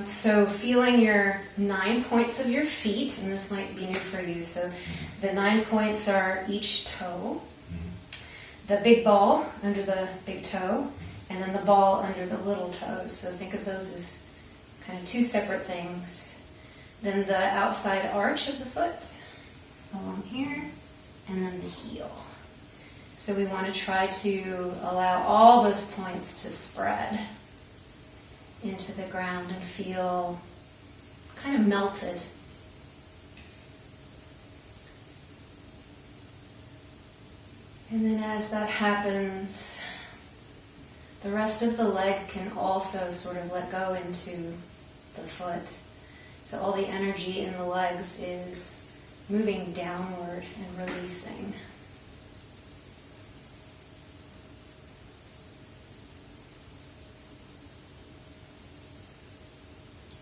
So feeling your 9 points of your feet, and this might be new for you. So the 9 points are each toe, the big ball under the big toe, and then the ball under the little toes. So think of those as kind of two separate things. Then the outside arch of the foot along here, and then the heel. So we want to try to allow all those points to spread into the ground and feel kind of melted. And then as that happens, the rest of the leg can also sort of let go into the foot. So all the energy in the legs is moving downward and releasing.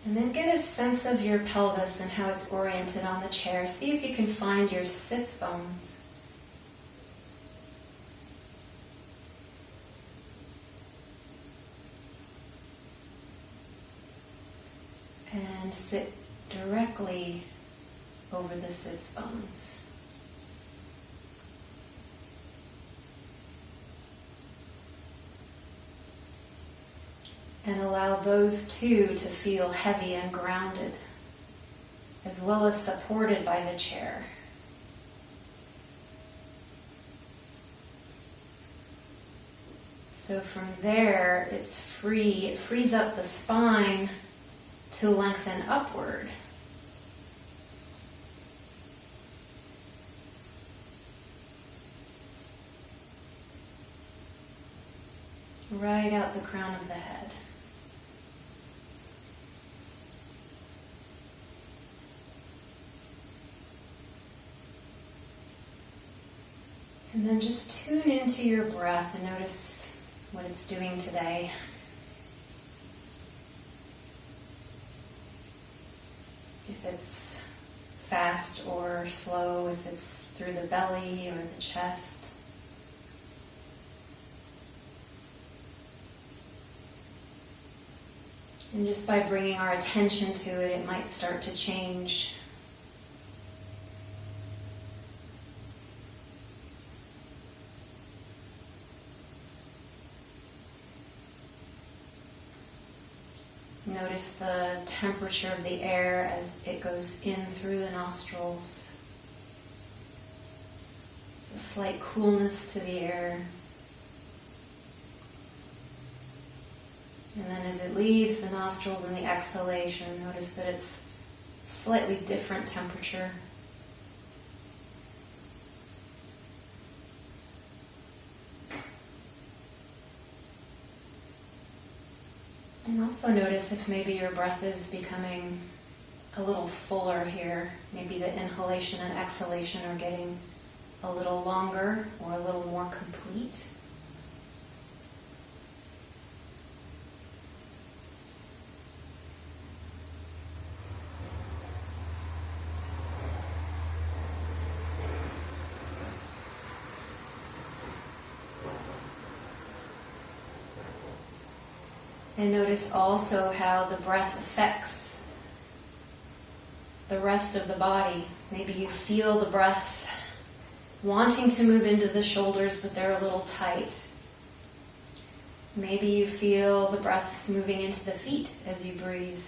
And then get a sense of your pelvis and how it's oriented on the chair. See if you can find your sits bones. And sit directly over the sits bones. And allow those two to feel heavy and grounded, as well as supported by the chair. So from there, it's free. It frees up the spine to lengthen upward. Right out the crown of the head. And then just tune into your breath and notice what it's doing today. If it's fast or slow, if it's through the belly or the chest. And just by bringing our attention to it, it might start to change. Notice the temperature of the air as it goes in through the nostrils. It's a slight coolness to the air. And then as it leaves the nostrils in the exhalation, notice that it's a slightly different temperature. And also notice if maybe your breath is becoming a little fuller here. Maybe the inhalation and exhalation are getting a little longer or a little more complete. And notice also how the breath affects the rest of the body. Maybe you feel the breath wanting to move into the shoulders, but they're a little tight. Maybe you feel the breath moving into the feet as you breathe.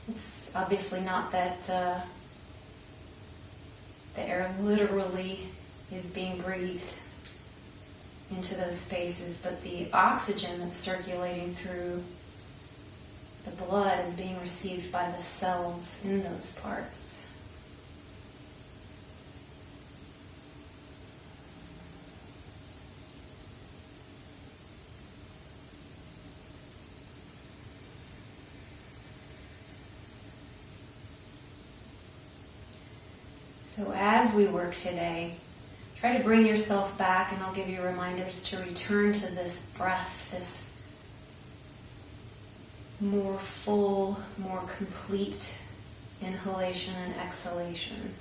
It's obviously not that the air literally is being breathed into those spaces, but the oxygen that's circulating through the blood is being received by the cells in those parts. So as we work today, try to bring yourself back, and I'll give you reminders to return to this breath, this more full, more complete inhalation and exhalation.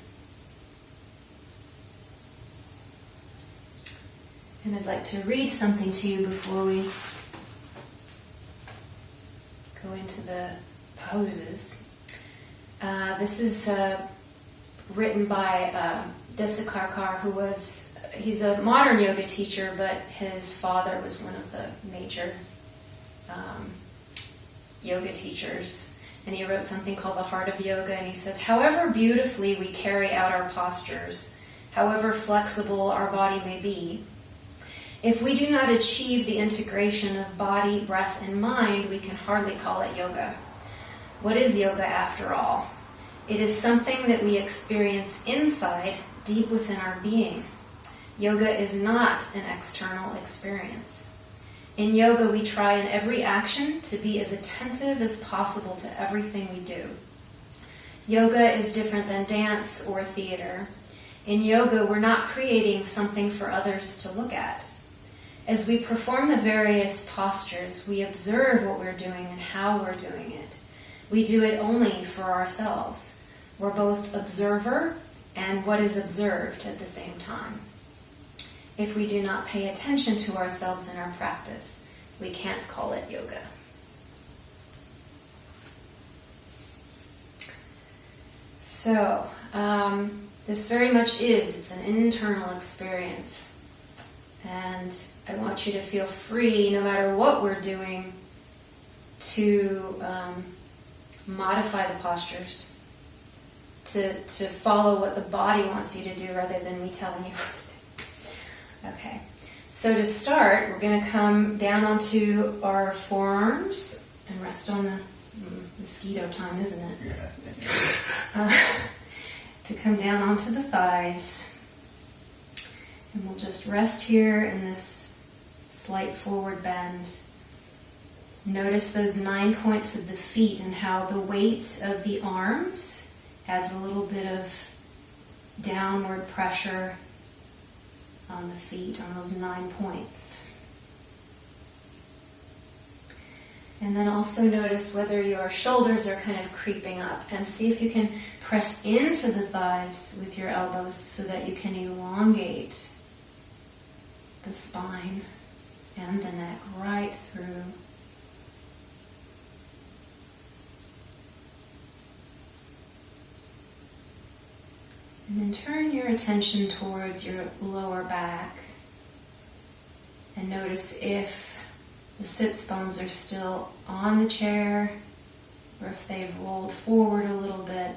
And I'd like to read something to you before we go into the poses. This is written by Desakarkar, he's a modern yoga teacher, but his father was one of the major yoga teachers. And he wrote something called The Heart of Yoga, and he says, however beautifully we carry out our postures, however flexible our body may be, if we do not achieve the integration of body, breath, and mind, we can hardly call it yoga. What is yoga after all? It is something that we experience inside, deep within our being. Yoga is not an external experience. In yoga, we try in every action to be as attentive as possible to everything we do. Yoga is different than dance or theater. In yoga, we're not creating something for others to look at. As we perform the various postures, we observe what we're doing and how we're doing it. We do it only for ourselves. We're both observer and what is observed at the same time. If we do not pay attention to ourselves in our practice, we can't call it yoga. So, this very much it's an internal experience. And I want you to feel free, no matter what we're doing, to modify the postures, to follow what the body wants you to do rather than me telling you what to do. Okay, so to start, we're going to come down onto our forearms and rest on the mosquito time, isn't it? Yeah. To come down onto the thighs. And we'll just rest here in this slight forward bend. Notice those 9 points of the feet and how the weight of the arms adds a little bit of downward pressure on the feet, on those 9 points. And then also notice whether your shoulders are kind of creeping up, and see if you can press into the thighs with your elbows so that you can elongate the spine and the neck right through. And then turn your attention towards your lower back and notice if the sits bones are still on the chair or if they've rolled forward a little bit.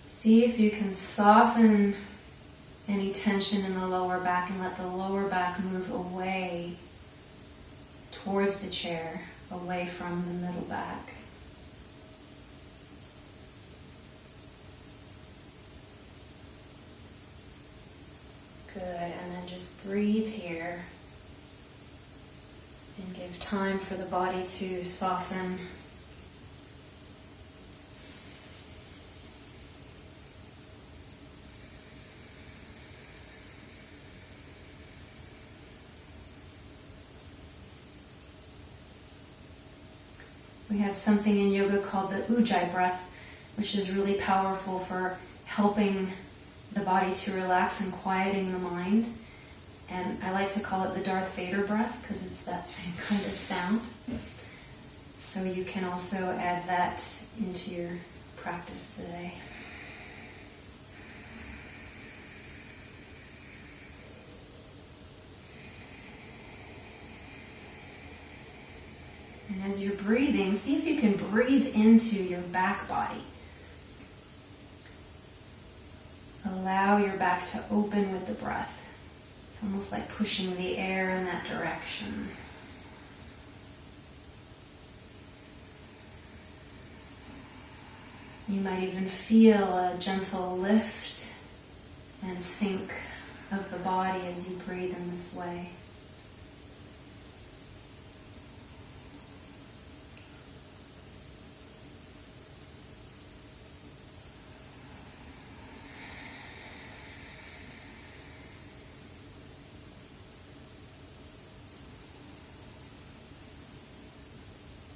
See if you can soften any tension in the lower back and let the lower back move away towards the chair, away from the middle back. Good, and then just breathe here and give time for the body to soften. We have something in yoga called the Ujjayi breath, which is really powerful for helping the body to relax and quieting the mind. And I like to call it the Darth Vader breath because it's that same kind of sound. So you can also add that into your practice today. And as you're breathing, see if you can breathe into your back body. Allow your back to open with the breath. It's almost like pushing the air in that direction. You might even feel a gentle lift and sink of the body as you breathe in this way.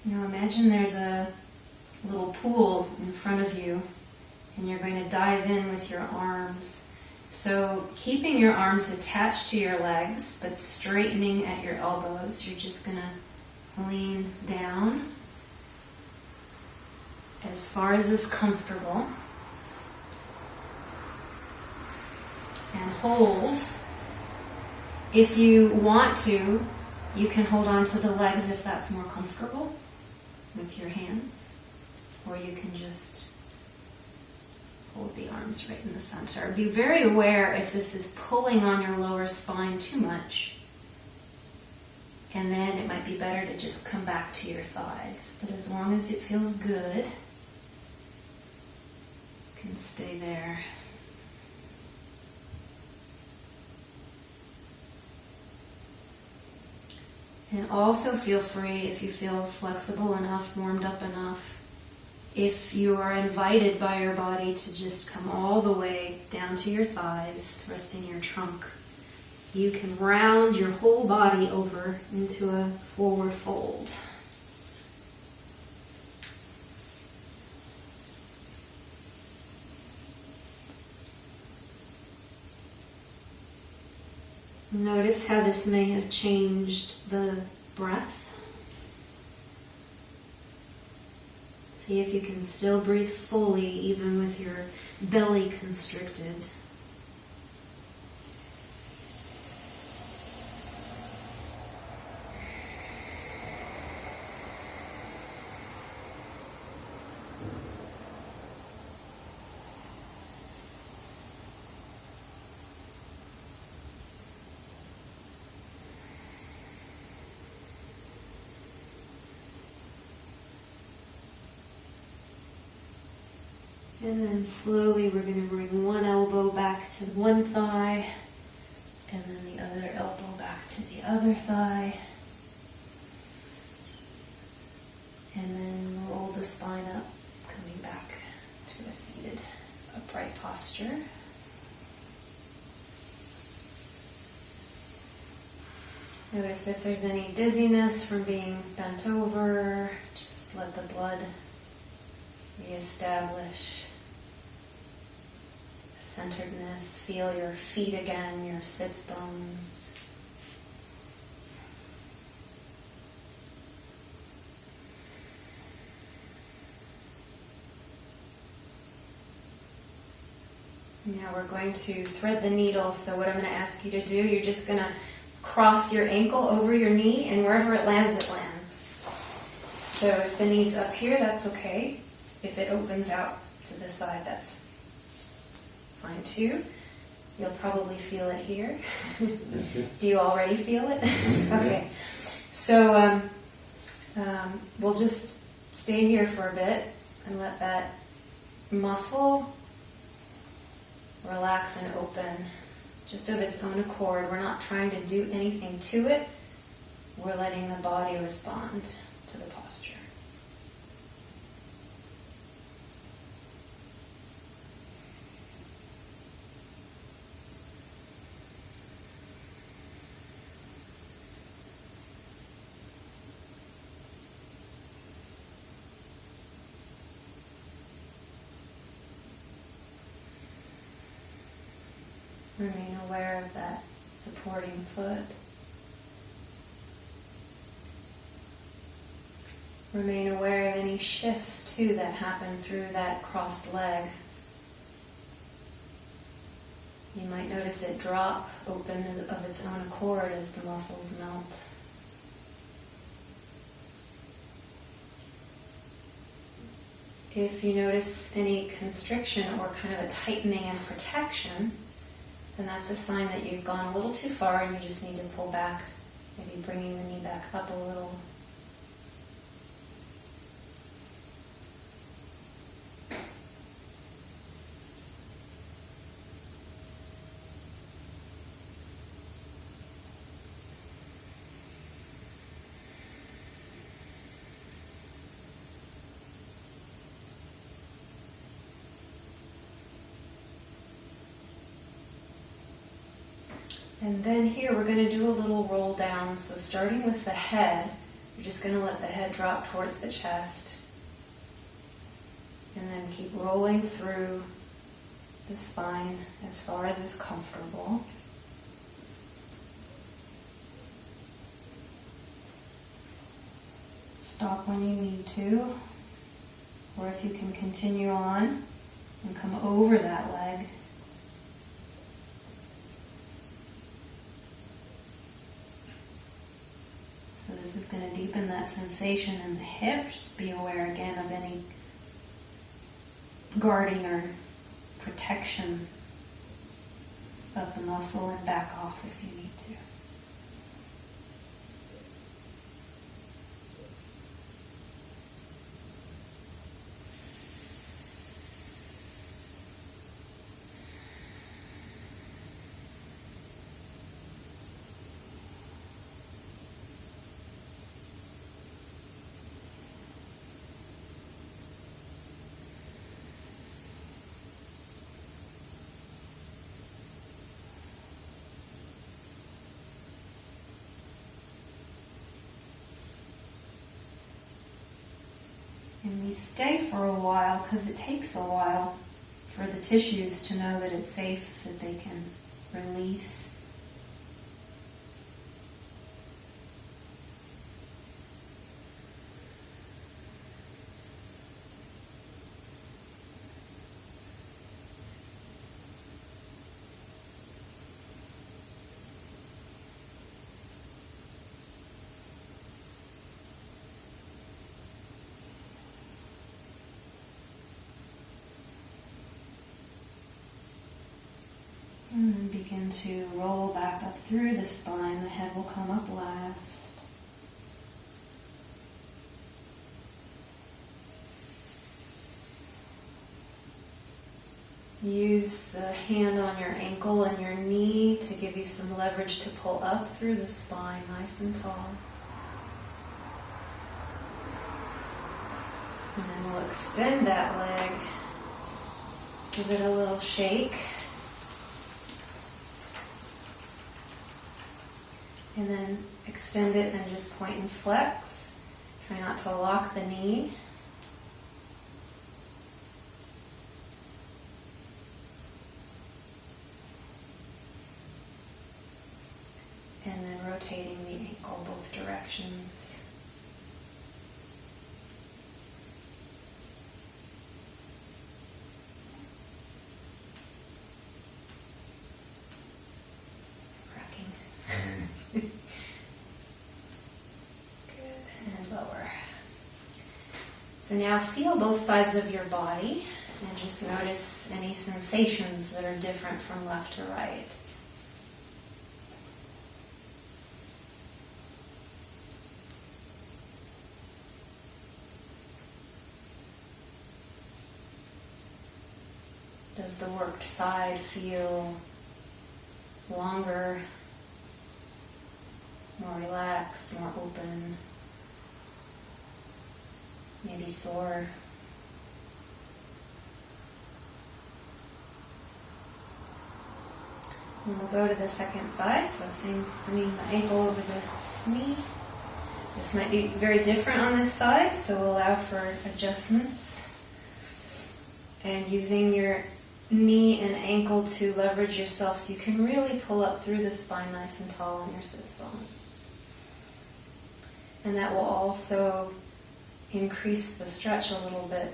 Now imagine there's a little pool in front of you and you're going to dive in with your arms. So keeping your arms attached to your legs but straightening at your elbows, you're just going to Lean down as far as is comfortable. And hold. If you want to, you can hold on to the legs if that's more comfortable with your hands. Or you can just hold the arms right in the center. Be very aware if this is pulling on your lower spine too much. And then it might be better to just come back to your thighs. But as long as it feels good, you can stay there. And also feel free, if you feel flexible enough, warmed up enough, if you are invited by your body to just come all the way down to your thighs, resting your trunk. You can round your whole body over into a forward fold. Notice how this may have changed the breath. See if you can still breathe fully even with your belly constricted. And then slowly we're going to bring one elbow back to one thigh, and then the other elbow back to the other thigh. And then roll the spine up, coming back to a seated, upright posture. Notice if there's any dizziness from being bent over, just let the blood reestablish centeredness. Feel your feet again, your sits bones. Now we're going to thread the needle. So what I'm going to ask you to do, you're just going to cross your ankle over your knee, and wherever it lands, it lands. So if the knee's up here, that's okay. If it opens out to the side, that's fine too. You'll probably feel it here. Do you already feel it? Okay. So we'll just stay here for a bit and let that muscle relax and open just of its own accord. We're not trying to do anything to it. We're letting the body respond to the posture. Remain aware of that supporting foot. Remain aware of any shifts too that happen through that crossed leg. You might notice it drop open of its own accord as the muscles melt. If you notice any constriction or kind of a tightening and protection, then that's a sign that you've gone a little too far and you just need to pull back, maybe bringing the knee back up a little. And then here we're going to do a little roll down. So starting with the head, you're just going to let the head drop towards the chest. And then keep rolling through the spine as far as is comfortable. stop when you need to, or if you can continue on and come over that leg. So this is going to deepen that sensation in the hip. Just be aware again of any guarding or protection of the muscle, and back off if you need to. And we stay for a while because it takes a while for the tissues to know that it's safe, that they can release. And then begin to roll back up through the spine. The head will come up last. Use the hand on your ankle and your knee to give you some leverage to pull up through the spine, nice and tall. And then we'll extend that leg. Give it a little shake. And then extend it and just point and flex. Try not to lock the knee. And then rotating the ankle both directions. So now feel both sides of your body and just notice any sensations that are different from left to right. Does the worked side feel longer, more relaxed, more open? Maybe sore. And we'll go to the second side. So same, bringing the ankle over the knee. This might be very different on this side, so we'll allow for adjustments. And using your knee and ankle to leverage yourself so you can really pull up through the spine nice and tall on your sits bones. And that will also increase the stretch a little bit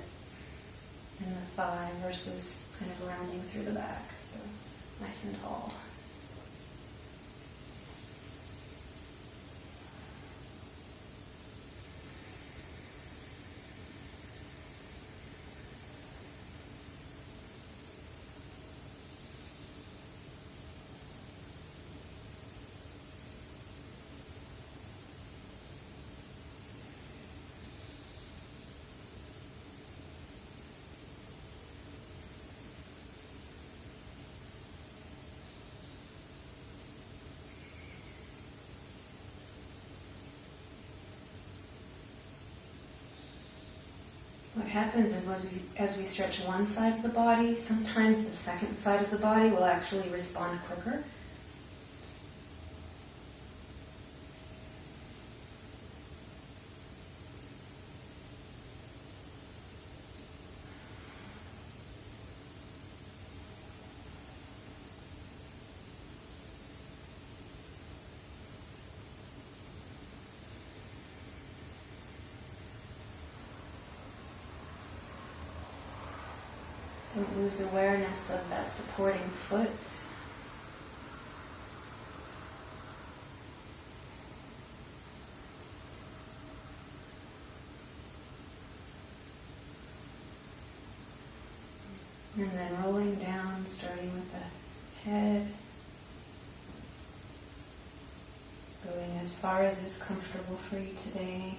in the thigh versus kind of rounding through the back. So nice and tall. What happens is as we stretch one side of the body, sometimes the second side of the body will actually respond quicker. Don't lose awareness of that supporting foot. And then rolling down, starting with the head. Going as far as is comfortable for you today.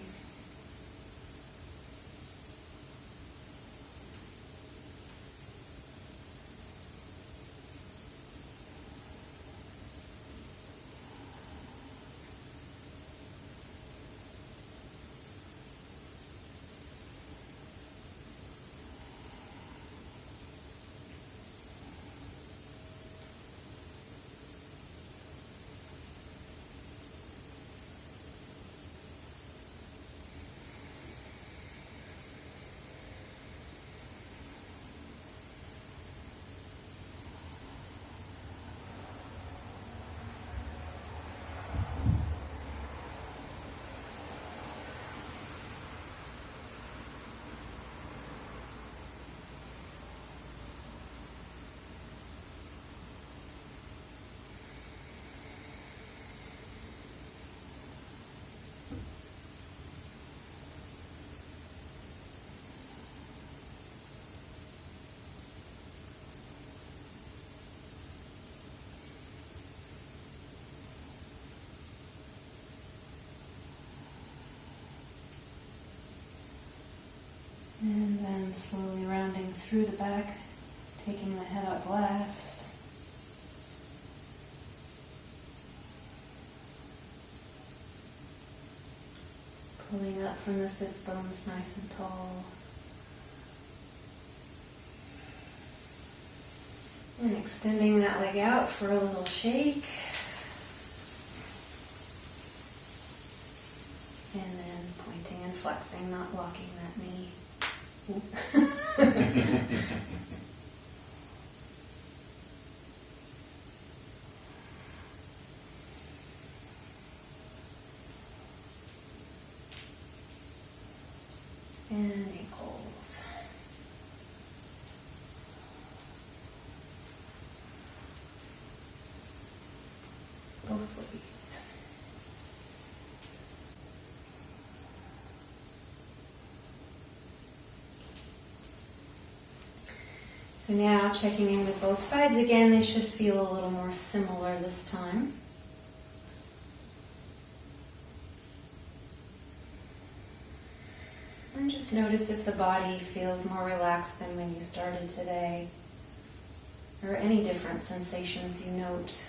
And then slowly rounding through the back, taking the head up last. Pulling up from the sits bones nice and tall. And extending that leg out for a little shake. And then pointing and flexing, not locking that knee. And ankles. Both ways. So now checking in with both sides again, they should feel a little more similar this time. And just notice if the body feels more relaxed than when you started today, or any different sensations you note.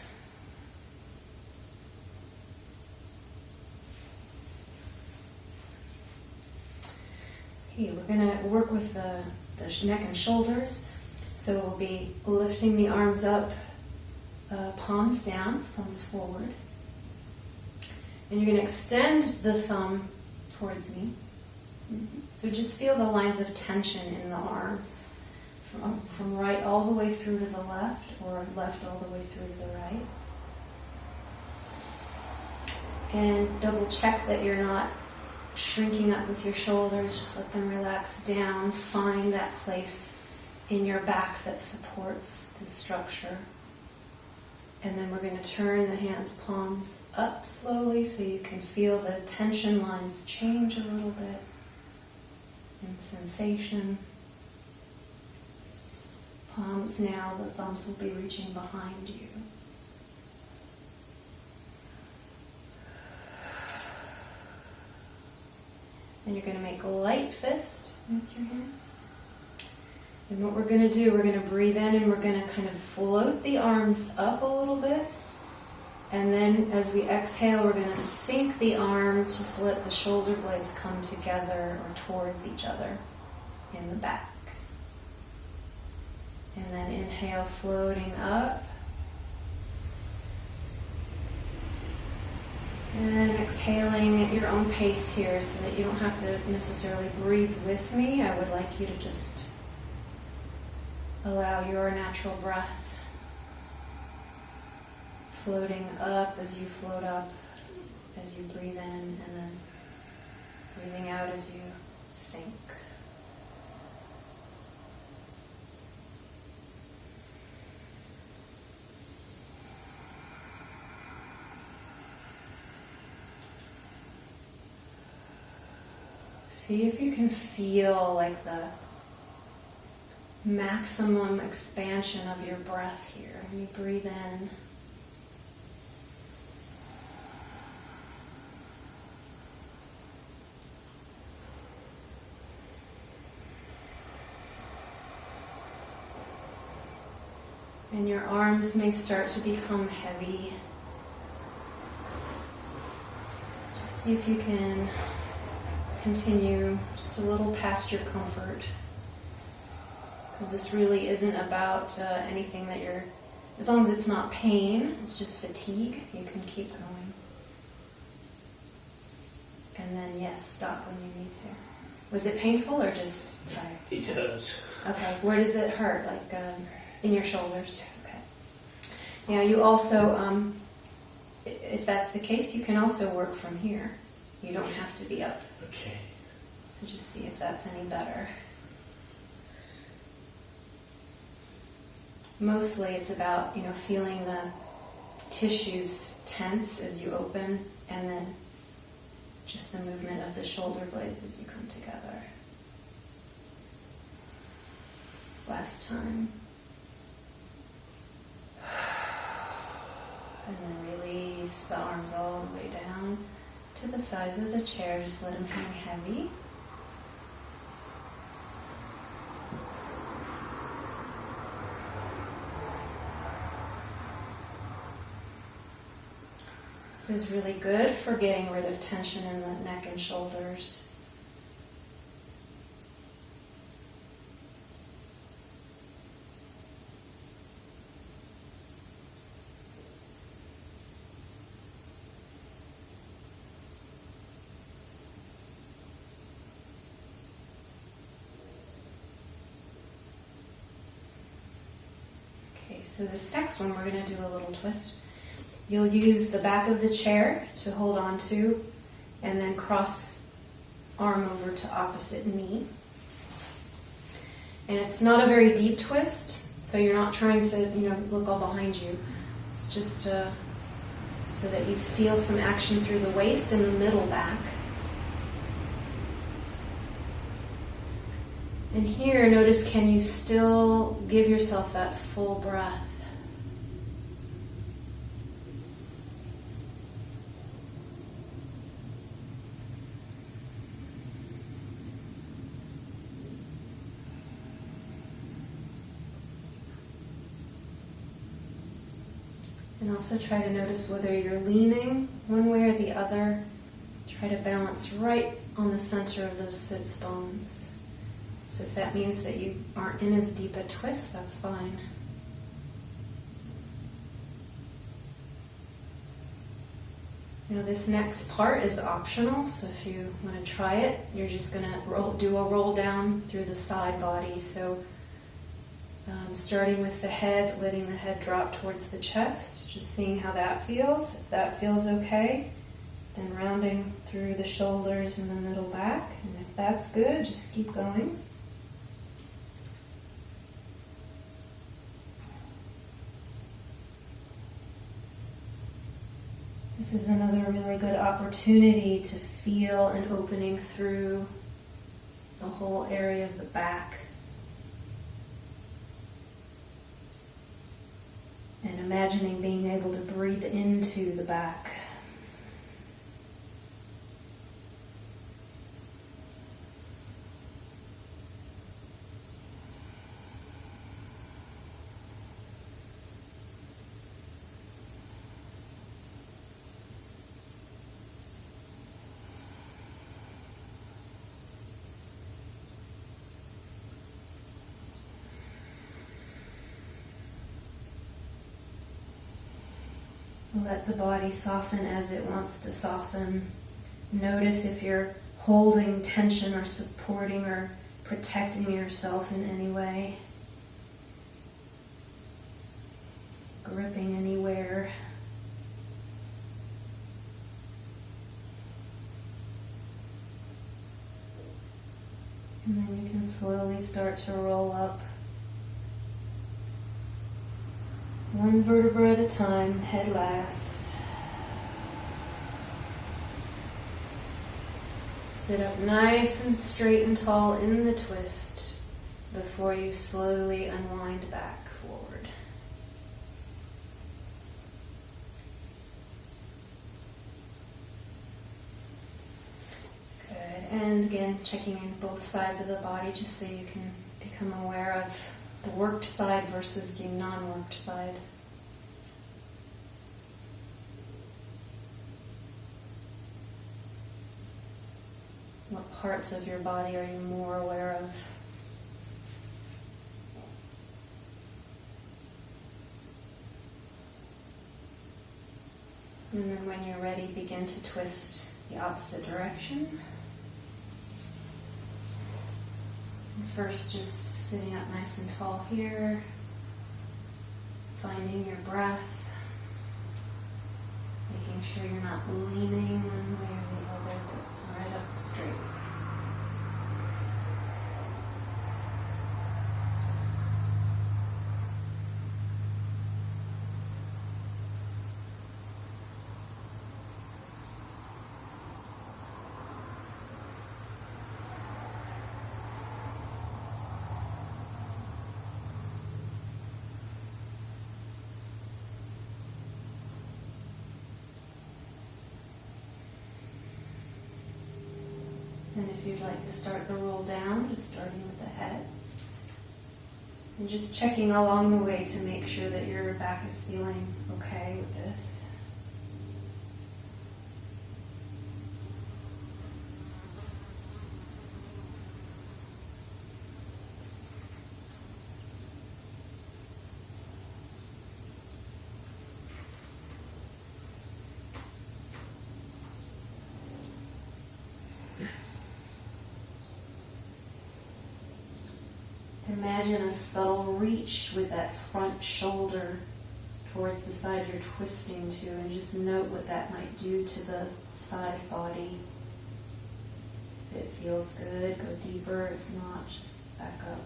Okay, we're going to work with the neck and shoulders. So we'll be lifting the arms up, palms down, thumbs forward. And you're going to extend the thumb towards me. So just feel the lines of tension in the arms, from right all the way through to the left, or left all the way through to the right. And double check that you're not shrinking up with your shoulders. Just let them relax down. Find that place in your back that supports the structure. And then we're going to turn the hands, palms up slowly so you can feel the tension lines change a little bit in sensation. Palms now, the thumbs will be reaching behind you. And you're going to make a light fist with your hands. And what we're going to do, we're going to breathe in and we're going to kind of float the arms up a little bit. And then as we exhale, we're going to sink the arms, just let the shoulder blades come together or towards each other in the back. And then inhale, floating up. And exhaling at your own pace here so that you don't have to necessarily breathe with me. I would like you to just allow your natural breath floating up as you float up, as you breathe in, and then breathing out as you sink. See if you can feel like the maximum expansion of your breath here. When you breathe in, and your arms may start to become heavy. Just see if you can continue just a little past your comfort. Because this really isn't about anything that you're, as long as it's not pain, it's just fatigue, you can keep going. And then, yes, stop when you need to. Was it painful or just tired? It hurts. Okay, where does it hurt? Like in your shoulders? Okay. Now you also, if that's the case, you can also work from here. You don't have to be up. Okay. So just see if that's any better. Mostly it's about, feeling the tissues tense as you open, and then just the movement of the shoulder blades as you come together. Last time. And then release the arms all the way down to the sides of the chair. Just let them hang heavy. This is really good for getting rid of tension in the neck and shoulders. Okay, so this next one we're going to do a little twist. You'll use the back of the chair to hold on to, and then cross arm over to opposite knee. And it's not a very deep twist, so you're not trying to, look all behind you. It's just so that you feel some action through the waist and the middle back. And here, notice, can you still give yourself that full breath? And also try to notice whether you're leaning one way or the other. Try to balance right on the center of those sits bones. So if that means that you aren't in as deep a twist, that's fine. This next part is optional, so if you want to try it, you're just going to do a roll down through the side body. So starting with the head, letting the head drop towards the chest, just seeing how that feels. If that feels okay, then rounding through the shoulders and the middle back. And if that's good, just keep going. This is another really good opportunity to feel an opening through the whole area of the back. And imagining being able to breathe into the back. Let the body soften as it wants to soften. Notice if you're holding tension or supporting or protecting yourself in any way. Gripping anywhere. And then you can slowly start to roll up. One vertebra at a time, head last. Sit up nice and straight and tall in the twist before you slowly unwind back forward. Good. And again, checking in both sides of the body just so you can become aware of the worked side versus the non-worked side. What parts of your body are you more aware of? And then when you're ready, begin to twist the opposite direction. And first, just sitting up nice and tall here, finding your breath, making sure you're not leaning one way or the other, but right up straight. And if you'd like to start the roll down, just starting with the head. And just checking along the way to make sure that your back is feeling okay with this. Imagine a subtle reach with that front shoulder towards the side you're twisting to, and just note what that might do to the side body. If it feels good, go deeper. If not, just back up.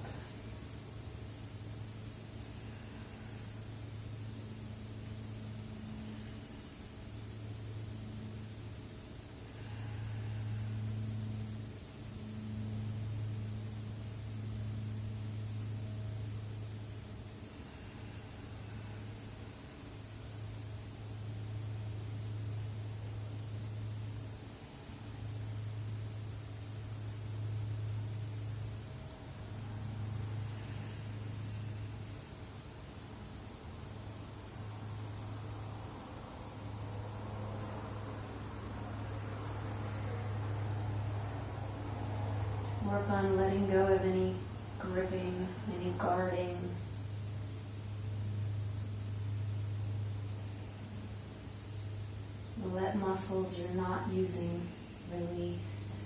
Work on letting go of any gripping, any guarding. Let muscles you're not using release.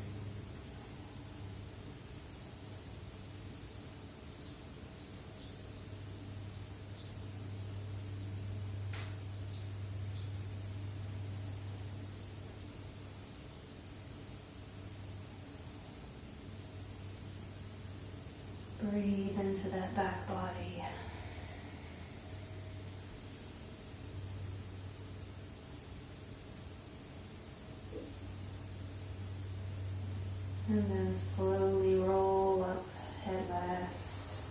Breathe into that back body. And then slowly roll up, head last.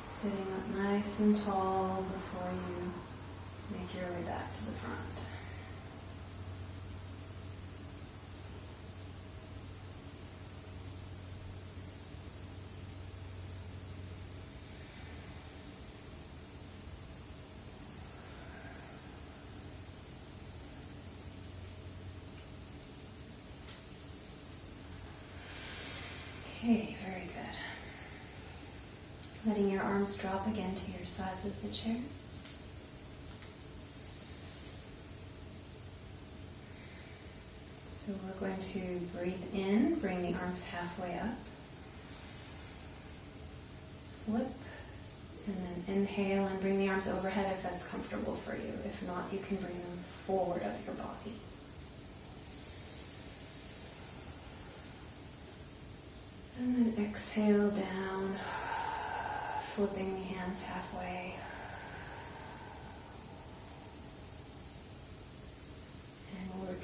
Sitting up nice and tall before you make your way back to the front. Okay, very good. Letting your arms drop again to your sides of the chair. So we're going to breathe in, bring the arms halfway up. Flip, and then inhale and bring the arms overhead if that's comfortable for you. If not, you can bring them forward of your body. And then exhale down, flipping the hands halfway.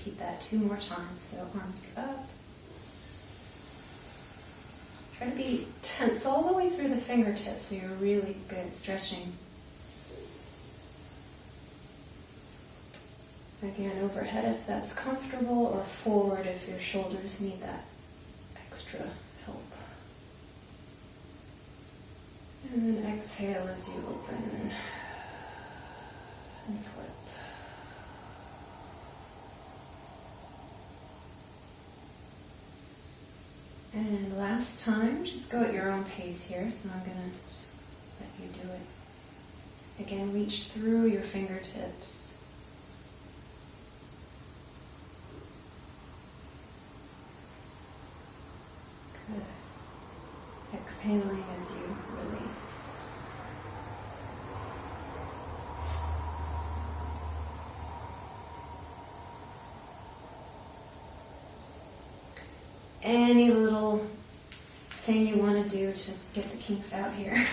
repeat that 2 more times. So arms up. Try to be tense all the way through the fingertips so you're really good stretching. Again, overhead if that's comfortable, or forward if your shoulders need that extra help. And then exhale as you open and flip. And last time, just go at your own pace here, so I'm going to just let you do it. Again, reach through your fingertips. Good. Exhaling as you release. Any little thing you want to do to get the kinks out here,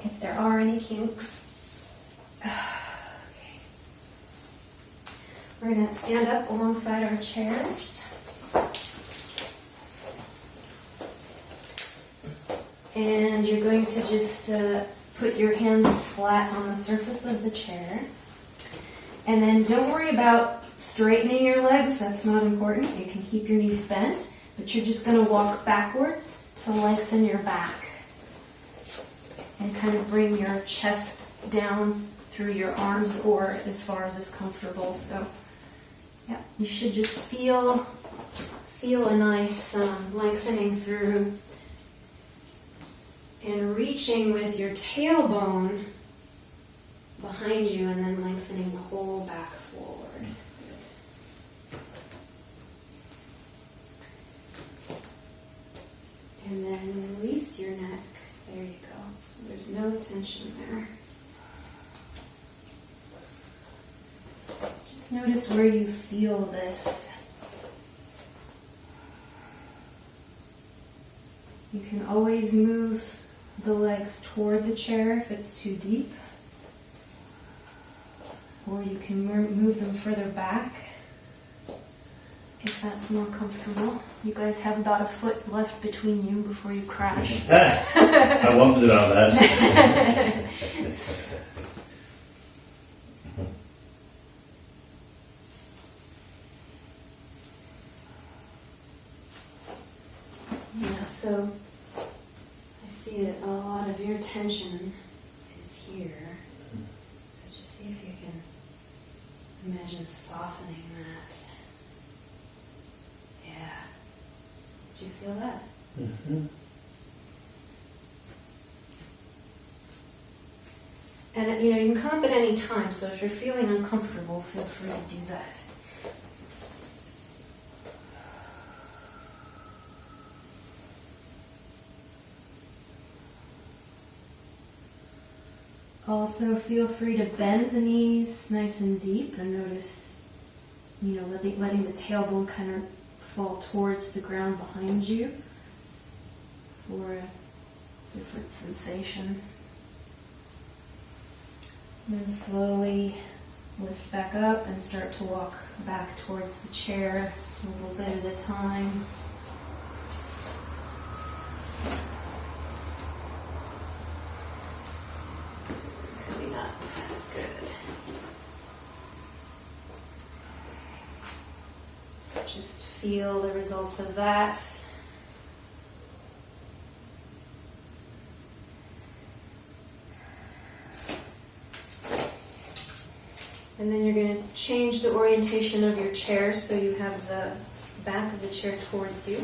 if there are any kinks. Okay. We're going to stand up alongside our chairs. And you're going to just put your hands flat on the surface of the chair. And then don't worry about straightening your legs, that's not important. You can keep your knees bent, but you're just going to walk backwards to lengthen your back. And kind of bring your chest down through your arms or as far as is comfortable. So, yeah, you should just feel a nice lengthening through. And reaching with your tailbone behind you and then lengthening the whole back forward. Good. And then release your neck. There you go. So there's no tension there. Just notice where you feel this. You can always move the legs toward the chair if it's too deep, or you can move them further back if that's more comfortable. You guys have about a foot left between you before you crash. I wondered about that. Yeah, so I see that a lot of your tension is here. So just see if you can imagine softening that. Yeah. Did you feel that? Mm-hmm. And you know, you can come up at any time, so if you're feeling uncomfortable, feel free to do that. Also, feel free to bend the knees nice and deep and notice, you know, letting the tailbone kind of fall towards the ground behind you for a different sensation. And then slowly lift back up and start to walk back towards the chair a little bit at a time. Coming up. Good. Just feel the results of that. And then you're going to change the orientation of your chair so you have the back of the chair towards you.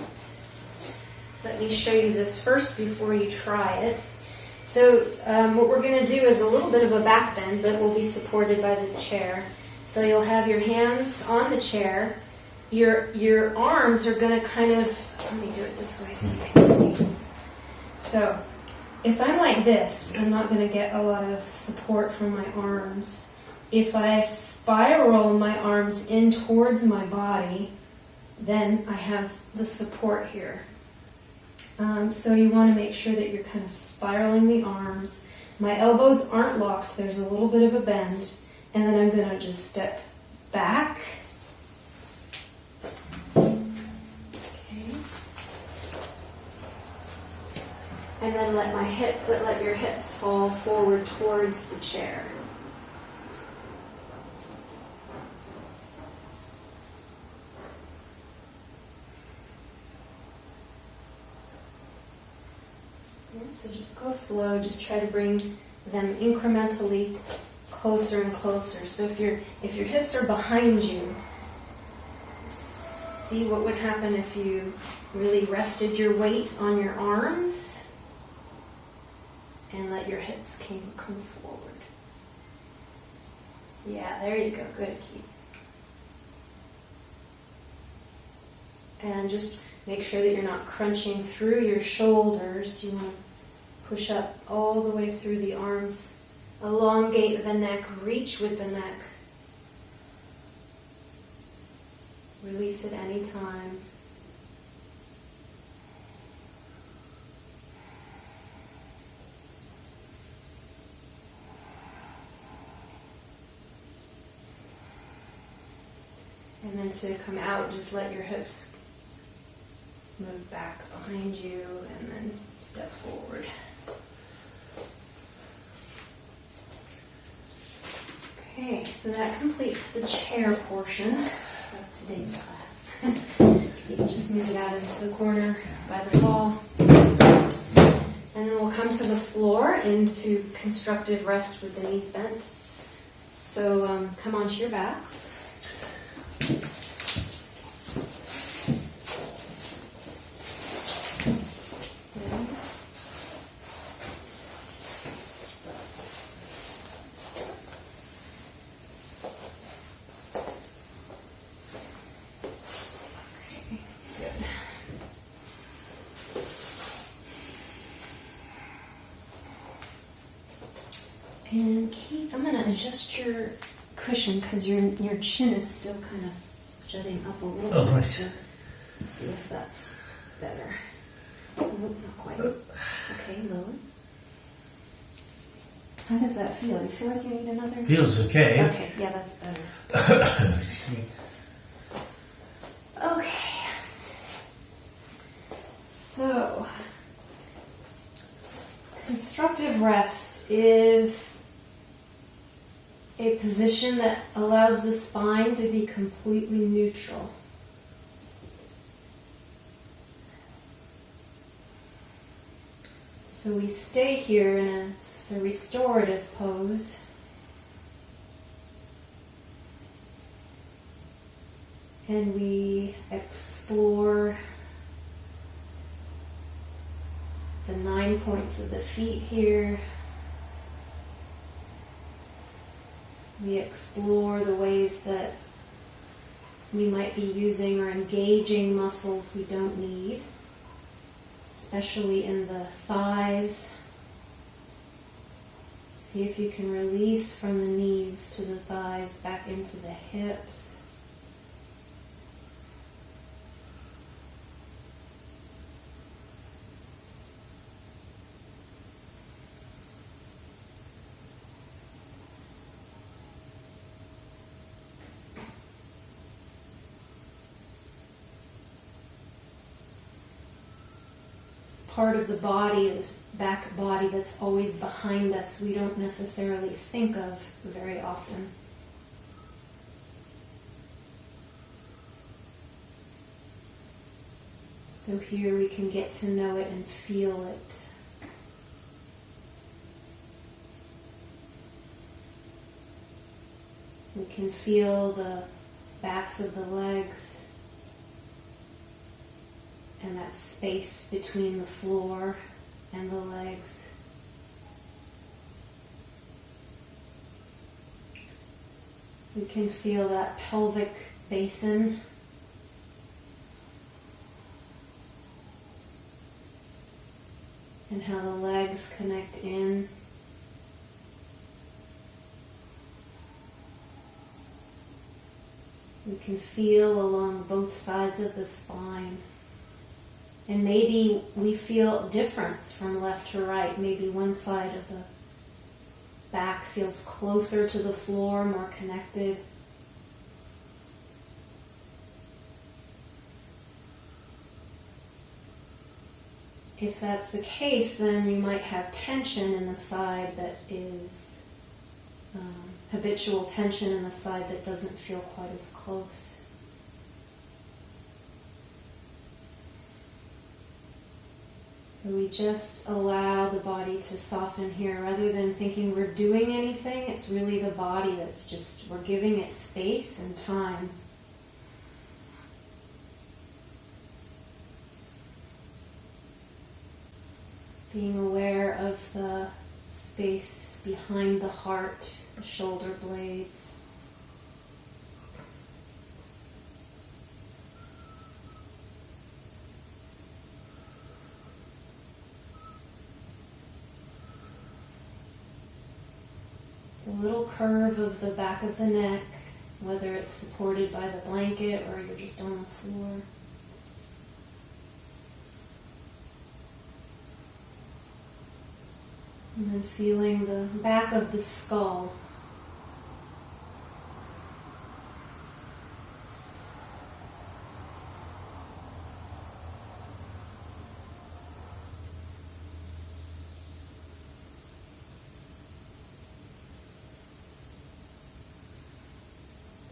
Let me show you this first before you try it. So what we're going to do is a little bit of a back bend, but we'll be supported by the chair. So you'll have your hands on the chair. Your arms are going to kind of, let me do it this way so you can see. So if I'm like this, I'm not going to get a lot of support from my arms. If I spiral my arms in towards my body, then I have the support here. So you want to make sure that you're kind of spiraling the arms. My elbows aren't locked, there's a little bit of a bend, and then I'm going to just step back And then let your hips fall forward towards the chair. So just go slow, just try to bring them incrementally closer and closer. So if your hips are behind you, see what would happen if you really rested your weight on your arms and let your hips come forward. Yeah, there you go. Good, Keith. And just make sure that you're not crunching through your shoulders. You want to push up all the way through the arms. Elongate the neck. Reach with the neck. Release at any time. And then to come out, just let your hips move back behind you and then step forward. Okay, so that completes the chair portion of today's class. So you can just move it out into the corner by the wall. And then we'll come to the floor into constructive rest with the knees bent. So come onto your backs. And Keith, I'm going to adjust your cushion because your chin is still kind of jutting up a little bit. Right. So let's see if that's better. Oh, not quite. Okay, lower. How does that feel? You feel like you need another? Feels okay. Okay, yeah, that's better. Okay. So, constructive rest is a position that allows the spine to be completely neutral. So we stay here in a restorative pose. And we explore the 9 points of the feet here. We explore the ways that we might be using or engaging muscles we don't need, especially in the thighs. See if you can release from the knees to the thighs, back into the hips. Part of the body, this back body that's always behind us, we don't necessarily think of very often. So here we can get to know it and feel it. We can feel the backs of the legs and that space between the floor and the legs. We can feel that pelvic basin. And how the legs connect in. We can feel along both sides of the spine. And maybe we feel difference from left to right. Maybe one side of the back feels closer to the floor, more connected. if that's the case, then you might have tension in the side that is habitual tension in the side that doesn't feel quite as close. So we just allow the body to soften here. Rather than thinking we're doing anything, it's really the body that's just, we're giving it space and time. Being aware of the space behind the heart, the shoulder blades. The little curve of the back of the neck, whether it's supported by the blanket or you're just on the floor. And then feeling the back of the skull.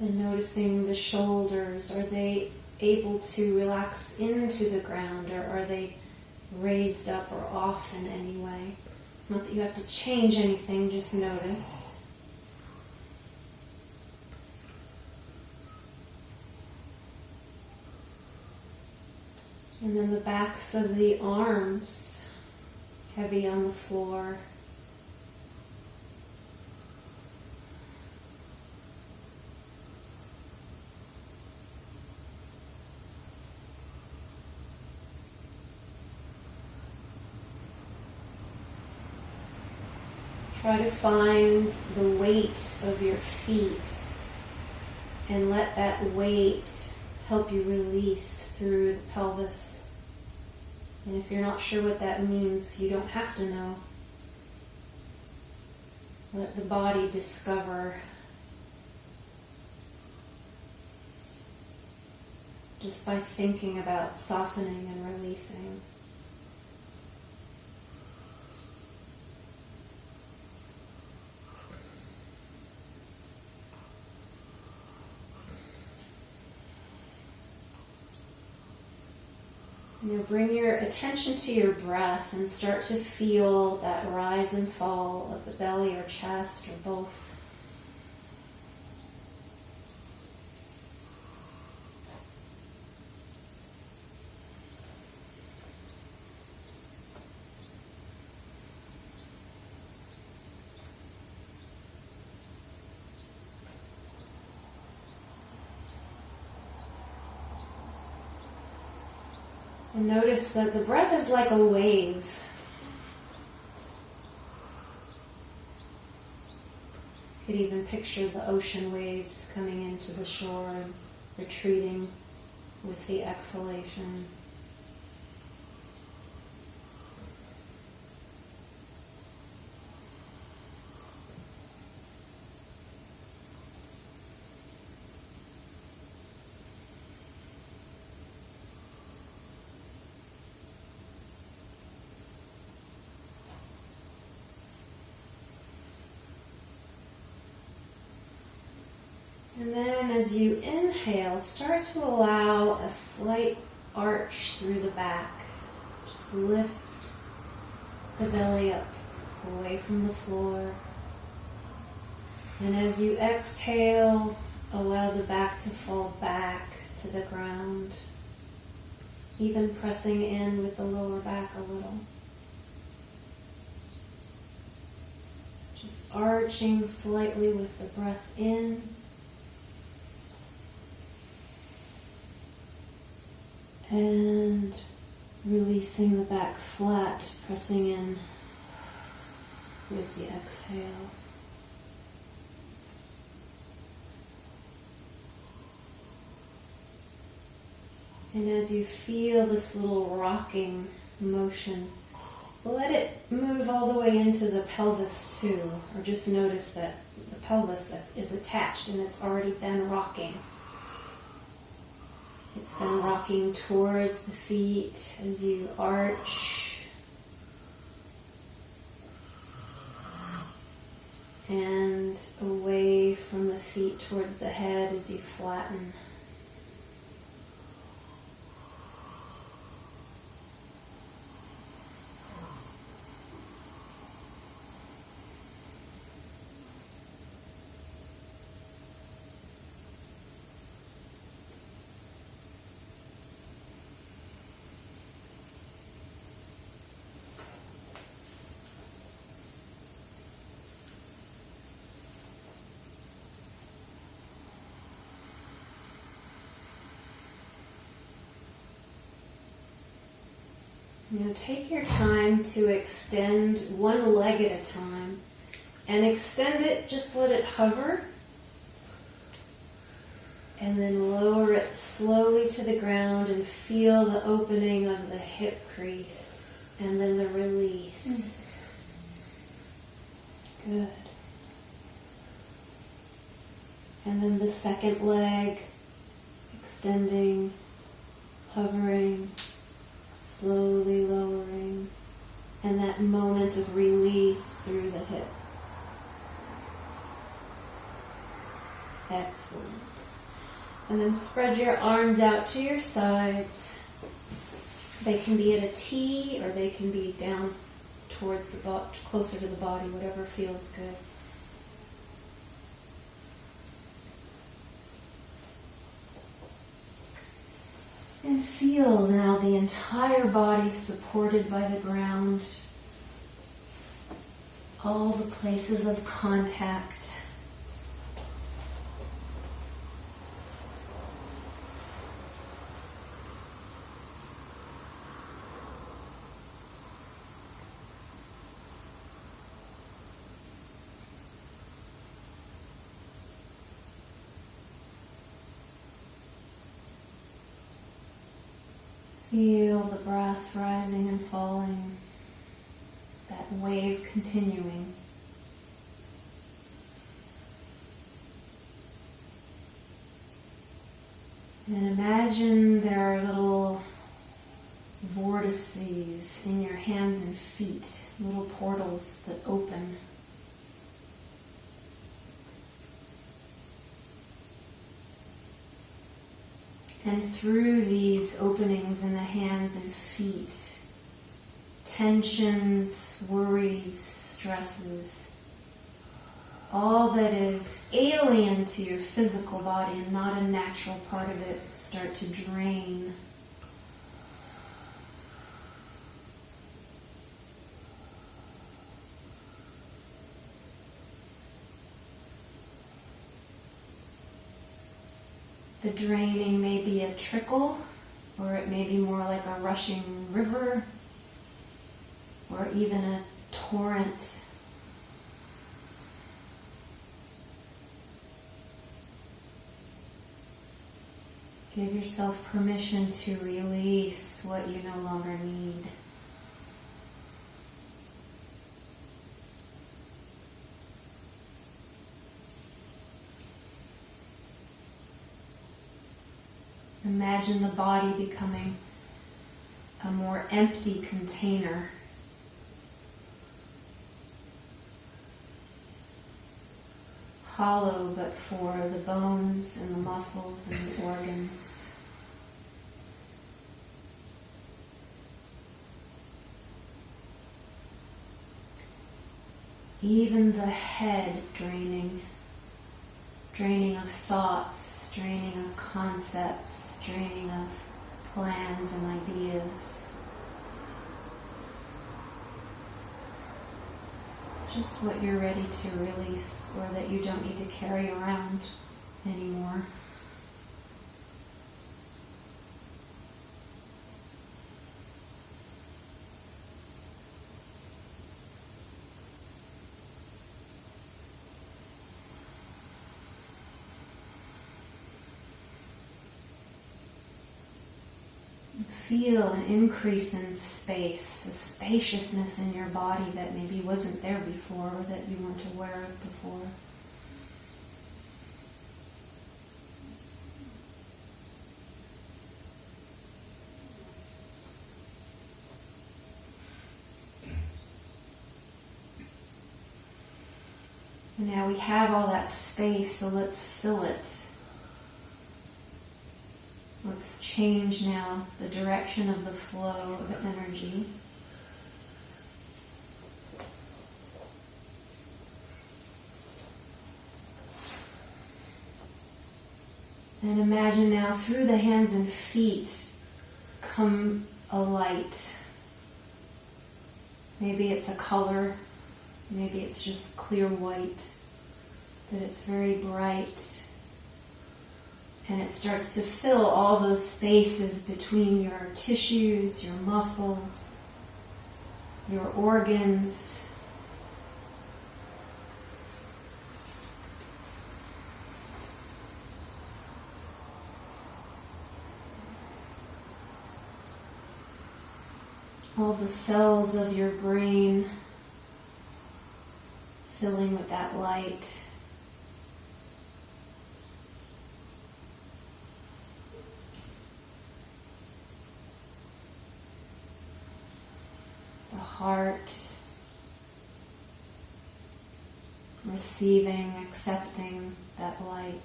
And noticing the shoulders. Are they able to relax into the ground, or are they raised up or off in any way? It's not that you have to change anything, just notice. And then the backs of the arms, heavy on the floor. Try to find the weight of your feet and let that weight help you release through the pelvis. And if you're not sure what that means, you don't have to know. Let the body discover. Just by thinking about softening and releasing. Now bring your attention to your breath and start to feel that rise and fall of the belly or chest or both. And notice that the breath is like a wave. You could even picture the ocean waves coming into the shore and retreating with the exhalation. And then as you inhale, start to allow a slight arch through the back. Just lift the belly up away from the floor. And as you exhale, allow the back to fall back to the ground, even pressing in with the lower back a little. Just arching slightly with the breath in. And releasing the back flat, pressing in with the exhale. And as you feel this little rocking motion, let it move all the way into the pelvis too, or just notice that the pelvis is attached and it's already been rocking. It's been rocking towards the feet as you arch and away from the feet towards the head as you flatten. Take your time to extend one leg at a time, and extend it, just let it hover, and then lower it slowly to the ground and feel the opening of the hip crease, and then the release. Good. And then the second leg, extending, hovering, slowly lowering, and that moment of release through the hip. Excellent. And then spread your arms out to your sides. They can be at a T or they can be down towards the closer to the body, whatever feels good. And feel now the entire body supported by the ground, all the places of contact. Feel the breath rising and falling, that wave continuing. And imagine there are little vortices in your hands and feet, little portals that open. And through these openings in the hands and feet, tensions, worries, stresses, all that is alien to your physical body and not a natural part of it start to drain. The draining may be a trickle, or it may be more like a rushing river, or even a torrent. Give yourself permission to release what you no longer need. Imagine the body becoming a more empty container. Hollow but for the bones and the muscles and the organs. Even the head draining of thoughts, draining of concepts, draining of plans and ideas. Just what you're ready to release or that you don't need to carry around anymore. Feel an increase in space, a spaciousness in your body that maybe wasn't there before or that you weren't aware of before. And now we have all that space, so let's fill it. Let's change now the direction of the flow of energy. And imagine now through the hands and feet come a light. Maybe it's a color, maybe it's just clear white, but it's very bright. And it starts to fill all those spaces between your tissues, your muscles, your organs. All the cells of your brain filling with that light. The heart receiving, accepting that light.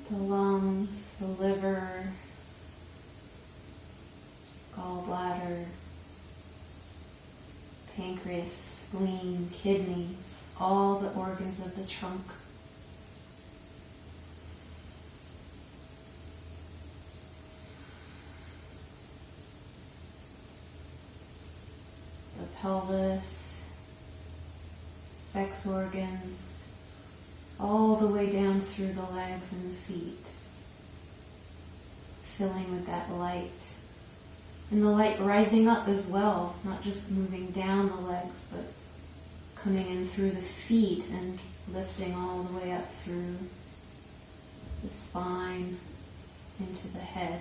The lungs, the liver, gallbladder, pancreas, spleen, kidneys, all the organs of the trunk. The pelvis, sex organs, all the way down through the legs and the feet, filling with that light. And the light rising up as well, not just moving down the legs, but coming in through the feet and lifting all the way up through the spine into the head.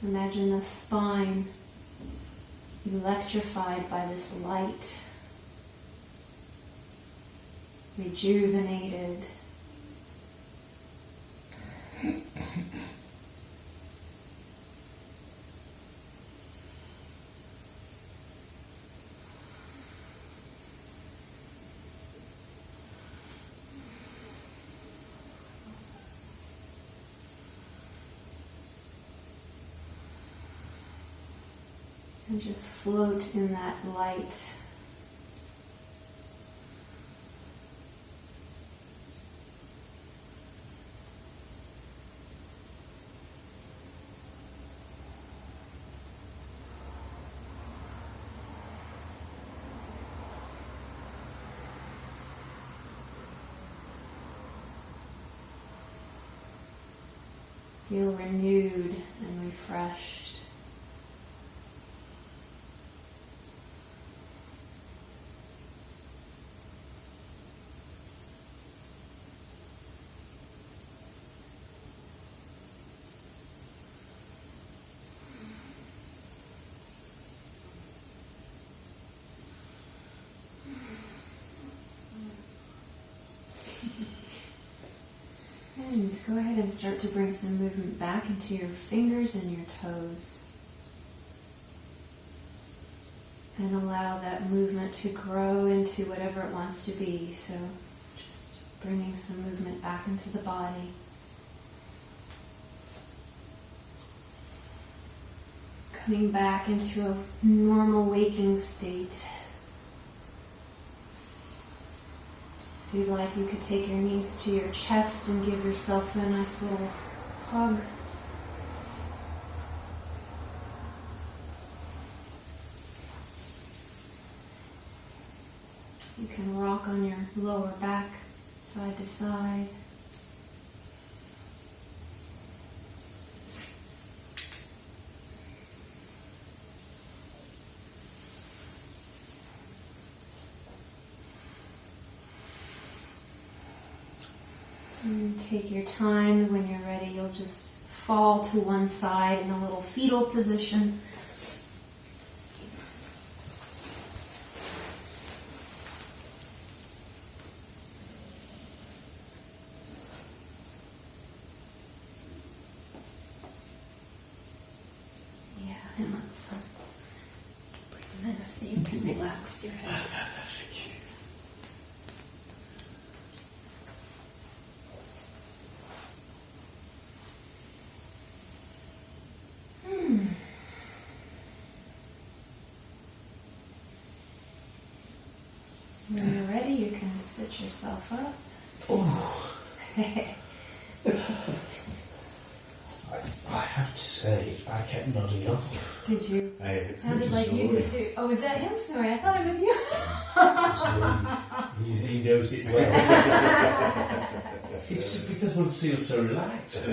Imagine the spine electrified by this light, rejuvenated. And just float in that light. Feel renewed and refreshed. And go ahead and start to bring some movement back into your fingers and your toes. And allow that movement to grow into whatever it wants to be. So just bringing some movement back into the body. Coming back into a normal waking state. If you'd like, you could take your knees to your chest and give yourself a nice little hug. You can rock on your lower back, side to side. And take your time. When you're ready, you'll just fall to one side in a little fetal position. some breathing in so you can relax your head. Thank you. When you're ready, you can sit yourself up. Oh. I have to say, I kept nodding off. Did you? It Sounded like you did too. Oh, was that him snoring? I thought it was you. He knows it well. It's because one feels so relaxed.